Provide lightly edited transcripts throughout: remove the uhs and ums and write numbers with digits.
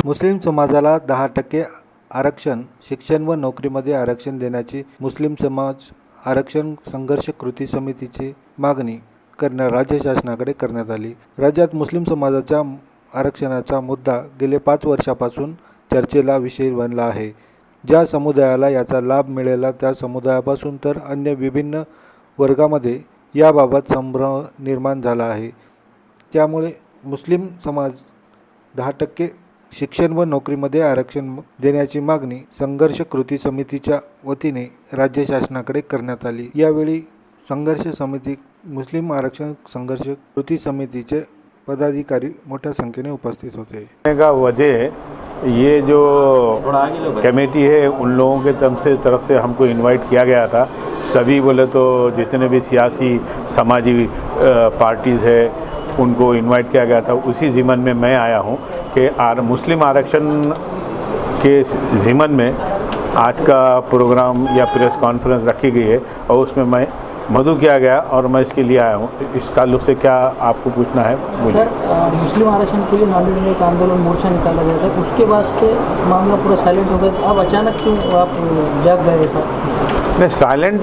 मुस्लिम समाजाला 10% आरक्षण, शिक्षण व नोकरीमध्ये आरक्षण देण्याची मुस्लिम समाज आरक्षण संघर्ष कृती समितीची मागणी राज्य शासनाकडे करण्यात आली। राज्यात मुस्लिम समाजाच्या आरक्षणाचा मुद्दा गेले 5 वर्षापासून चर्चेला विषय बनला आहे। ज्या समुदायाला याचा लाभ मिळेल त्या समुदायापासून तर अन्य विभिन्न वर्गामध्ये याबाबत संभ्रम निर्माण झाला आहे। त्यामुळे मुस्लिम समाज 10% शिक्षण व नोकरीमध्ये आरक्षण देण्याची मागणी संघर्ष कृती समितीच्या वतीने राज्य शासनाकडे करण्यात आली। यावेळी संघर्ष समिती मुस्लिम आरक्षण संघर्ष कृती समितीचे पदाधिकारी मोठ्या संख्येने उपस्थित होते। का वजह ये जो कमेटी है उन लोगों के तरफ से हमको इनवाइट किया गया था। सभी बोले तो जितने भी सियासी समाजी पार्टीज़ है उनको इनवाइट किया गया था। उसी ज़िमन में मैं आया हूँ कि मुस्लिम आरक्षण के ज़िमन में आज का प्रोग्राम या प्रेस कॉन्फ्रेंस रखी गई है और उसमें मैं मदु किया गया और मैं इसके लिए आया हूँ। इस ताल्लुक़ से क्या आपको पूछना है मुझे? सर, मुस्लिम आरक्षण के लिए नांदेड़ में एक आंदोलन मोर्चा निकाला गया था, उसके बाद से मामला पूरा साइलेंट हो गया। अब अचानक क्यों आप जाग गए सर? नहीं, साइलेंट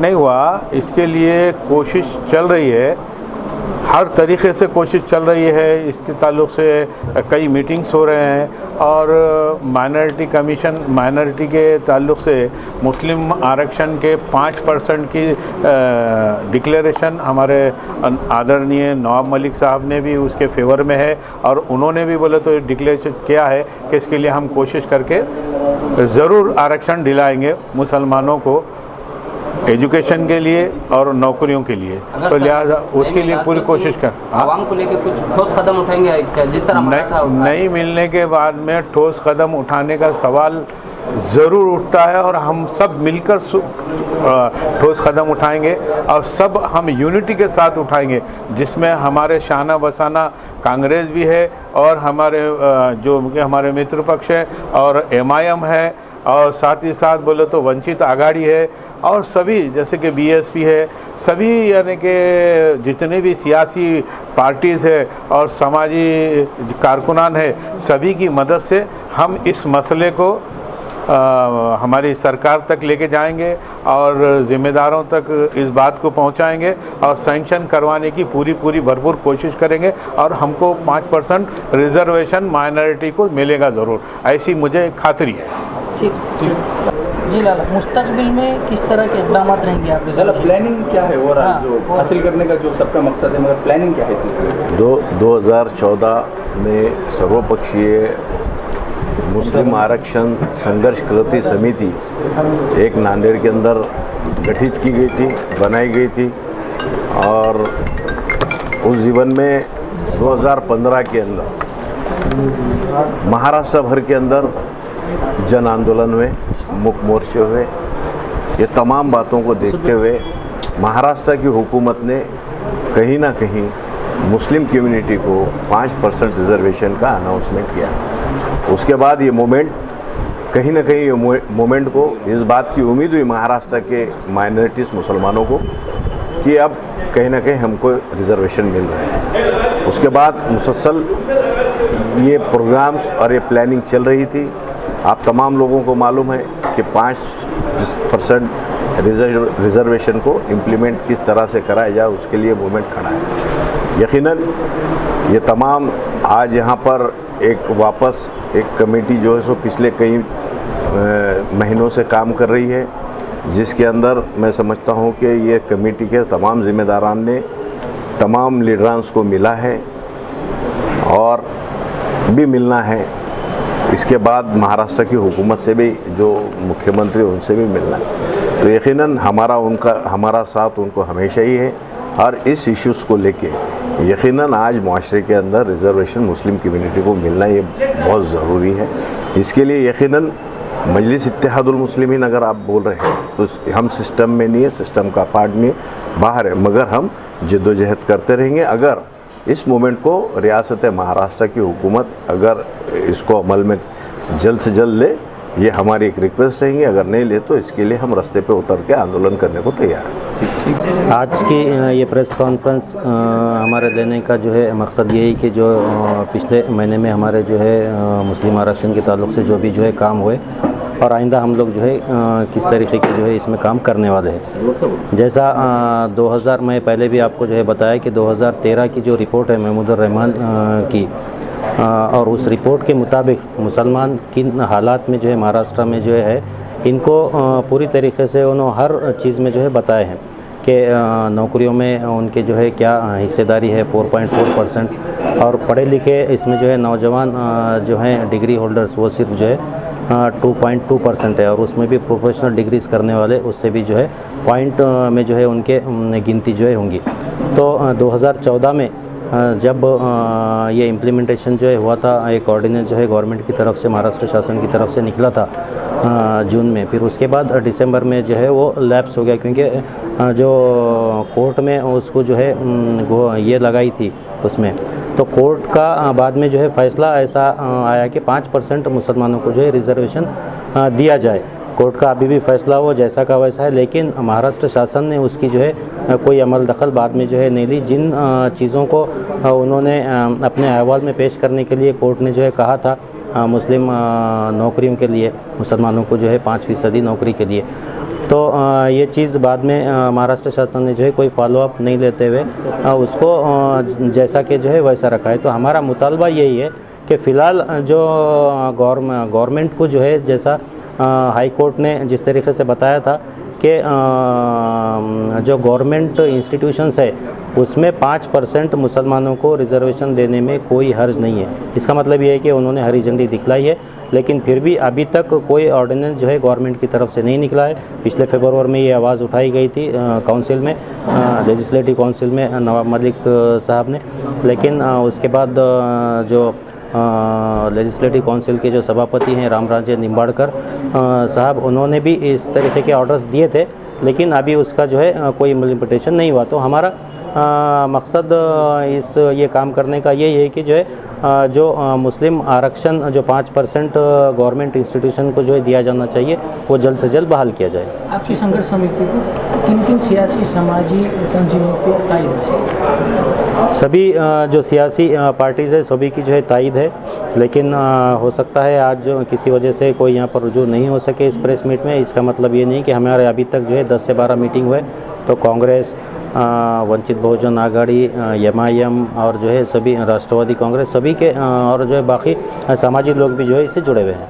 नहीं हुआ। इसके लिए कोशिश चल रही है, हर तरीक़े से कोशिश चल रही है। इसके ताल्लुक़ से कई मीटिंग्स हो रहे हैं और माइनॉरिटी के ताल्लुक़ से मुस्लिम आरक्षण के 5% की डिक्लेरेशन हमारे आदरणीय नवाब मलिक साहब ने भी उसके फेवर में है और उन्होंने भी बोले तो डिक्लेरेशन किया है कि इसके लिए हम कोशिश करके ज़रूर आरक्षण दिलाएंगे मुसलमानों को एजुकेशन के लिए और नौकरियों के लिए। तो लिहाजा उसके लिए पूरी कोशिश कर आवाम को लेकर कुछ ठोस कदम उठाएंगे जिस तरह नहीं मिलने के बाद में ठोस कदम उठाने का सवाल ज़रूर उठता है और हम सब मिलकर ठोस कदम उठाएंगे और सब हम यूनिटी के साथ उठाएंगे, जिसमें हमारे शाना बसाना कांग्रेस भी है और हमारे मित्र पक्ष है और MIM है और साथ ही साथ बोले तो वंचित आघाड़ी है और सभी जैसे कि BSP है, सभी यानी कि जितने भी सियासी पार्टीज़ है और समाजी कारकुनान है, सभी की मदद से हम इस मसले को हमारी सरकार तक लेके जाएंगे और ज़िम्मेदारों तक इस बात को पहुंचाएंगे और सैंक्शन करवाने की पूरी भरपूर कोशिश करेंगे और हमको 5% रिजर्वेशन माइनॉरिटी को मिलेगा ज़रूर, ऐसी मुझे खातरी है। ठीक जी लाला, मुस्तकबिल में किस तरह के इक़दाम रहेंगे आपके? लाला, प्लानिंग क्या है ओवरऑल जो हासिल करने का जो सबका मकसद है, मगर प्लानिंग क्या है इस सिलसिले में? 2014 में सर्वपक्षीय मुस्लिम आरक्षण संघर्ष कृति समिति एक नांदेड़ के अंदर गठित की गई थी, बनाई गई थी और उस जीवन में 2015 के अंदर महाराष्ट्र भर के अंदर जन आंदोलन हुए, मुख्य मोर्चे हुए। ये तमाम बातों को देखते हुए महाराष्ट्र की हुकूमत ने कहीं ना कहीं मुस्लिम कम्युनिटी को 5% रिजर्वेशन का अनाउंसमेंट किया। उसके बाद ये मूवमेंट कहीं ना कहीं मूवमेंट को इस बात की उम्मीद हुई महाराष्ट्र के माइनॉरिटीज़ मुसलमानों को कि अब कहीं ना कहीं हमको रिजर्वेशन मिल रहा है। उसके बाद मुसलसल ये प्रोग्राम्स और ये प्लानिंग चल रही थी। आप तमाम लोगों को मालूम है कि 5% रिजर्वेशन को इम्प्लीमेंट किस तरह से कराया जाए, उसके लिए मूवमेंट खड़ा है। यकीनन ये तमाम आज यहाँ पर वापस एक कमेटी जो है सो पिछले कई महीनों से काम कर रही है, जिसके अंदर मैं समझता हूँ कि ये कमेटी के तमाम जिम्मेदारान ने तमाम लीडरांस को मिला है और भी मिलना है। इसके बाद महाराष्ट्र की हुकूमत से भी जो मुख्यमंत्री उनसे भी मिलना है। तो यकीनन हमारा साथ उनको हमेशा ही है और इस इश्यूज़ को लेके यकीनन आज माशरे के अंदर रिजर्वेशन मुस्लिम कम्युनिटी को मिलना ये बहुत ज़रूरी है। इसके लिए यकीनन मजलिस इत्तेहादुल मुस्लिमीन अगर आप बोल रहे हैं तो हम सिस्टम में नहीं है, सिस्टम का पार्ट नहीं है, बाहर है, मगर हम जद्दोजहद करते रहेंगे। अगर इस मूवमेंट को रियासत महाराष्ट्र की हुकूमत अगर इसको अमल में जल्द से जल्द ले, ये हमारी एक रिक्वेस्ट रहेगी, अगर नहीं ले तो इसके लिए हम रास्ते पे उतर के आंदोलन करने को तैयार हैं। आज की ये प्रेस कॉन्फ्रेंस हमारे देने का जो है मकसद यही कि जो पिछले महीने में हमारे जो है मुस्लिम आरक्षण के ताल्लुक़ से जो भी जो है काम हुए और आइंदा हम लोग जो है किस तरीके के जो है इसमें काम करने वाले हैं। जैसा 2000 में पहले भी आपको जो है बताया कि 2013 की जो रिपोर्ट है महमूदुर रहमान की, और उस रिपोर्ट के मुताबिक मुसलमान किन हालात में जो है महाराष्ट्र में जो है इनको पूरी तरीके से उन्होंने हर चीज़ में जो है बताए हैं कि नौकरियों में उनके जो है क्या हिस्सेदारी है 4.4%, और पढ़े लिखे इसमें जो है नौजवान जो हैं डिग्री होल्डर्स वो सिर्फ जो है 2.2% है, और उसमें भी प्रोफेशनल डिग्रीज़ करने वाले उससे भी जो है पॉइंट में जो है उनके गिनती जो है होंगी। तो 2014 में जब ये इम्प्लीमेंटेशन जो है हुआ था, एक ऑर्डिनेंस जो है गवर्नमेंट की तरफ से महाराष्ट्र शासन की तरफ से निकला था जून में, फिर उसके बाद दिसंबर में जो है वो लैप्स हो गया, क्योंकि जो कोर्ट में उसको जो है वो ये लगाई थी उसमें, तो कोर्ट का बाद में जो है फैसला ऐसा आया कि 5% मुसलमानों को जो है रिजर्वेशन दिया जाए। कोर्ट का अभी भी फैसला हो जैसा का वैसा है, लेकिन महाराष्ट्र शासन ने उसकी जो है कोई अमल दखल बाद में जो है नहीं ली। जिन चीज़ों को उन्होंने अपने अहवाल में पेश करने के लिए कोर्ट ने जो है कहा था मुस्लिम नौकरियों के लिए, मुसलमानों को जो है 5% नौकरी के लिए, तो ये चीज़ बाद में महाराष्ट्र शासन ने जो है कोई फॉलोअप नहीं लेते हुए उसको जैसा कि जो है वैसा रखा है। तो हमारा मुतालबा यही है कि फ़िलहाल जो गवर्नमेंट को जो है जैसा हाई कोर्ट ने जिस तरीके से बताया था कि जो गवर्नमेंट इंस्टीट्यूशंस है उसमें 5% मुसलमानों को रिजर्वेशन देने में कोई हर्ज नहीं है। इसका मतलब ये है कि उन्होंने हरी झंडी दिखलाई है, लेकिन फिर भी अभी तक कोई ऑर्डिनेंस जो है गवर्नमेंट की तरफ से नहीं निकला है। पिछले फरवरी में ये आवाज़ उठाई गई थी काउंसिल में, लेजिस्लेटिव काउंसिल में नवाब मलिक साहब ने, लेकिन उसके बाद जो लेजिस्लेटिव काउंसिल के जो सभापति हैं रामराजे निम्बाड़कर साहब, उन्होंने भी इस तरीके के ऑर्डर्स दिए थे, लेकिन अभी उसका जो है कोई इम्प्लीमेंटेशन नहीं हुआ। तो हमारा मकसद इस ये काम करने का यही है कि जो है जो मुस्लिम आरक्षण जो 5% गवर्नमेंट इंस्टीट्यूशन को जो है दिया जाना चाहिए वो जल्द से जल्द बहाल किया जाए। आपकी संघर्ष समिति को किन किन सियासी समाजी तंजीमों को तायद है? सभी जो सियासी पार्टीज़ है सभी की जो है तायद है, लेकिन हो सकता है आज किसी वजह से कोई यहाँ पर रुजू नहीं हो सके इस प्रेस मीट में। इसका मतलब ये नहीं कि हमारे अभी तक जो है 10 से 12 मीटिंग हुए, तो कांग्रेस, वंचित बहुजन आघाड़ी, एमआईएम और जो है सभी राष्ट्रवादी कांग्रेस सभी के और जो है बाकी सामाजिक लोग भी जो है इससे जुड़े हुए हैं।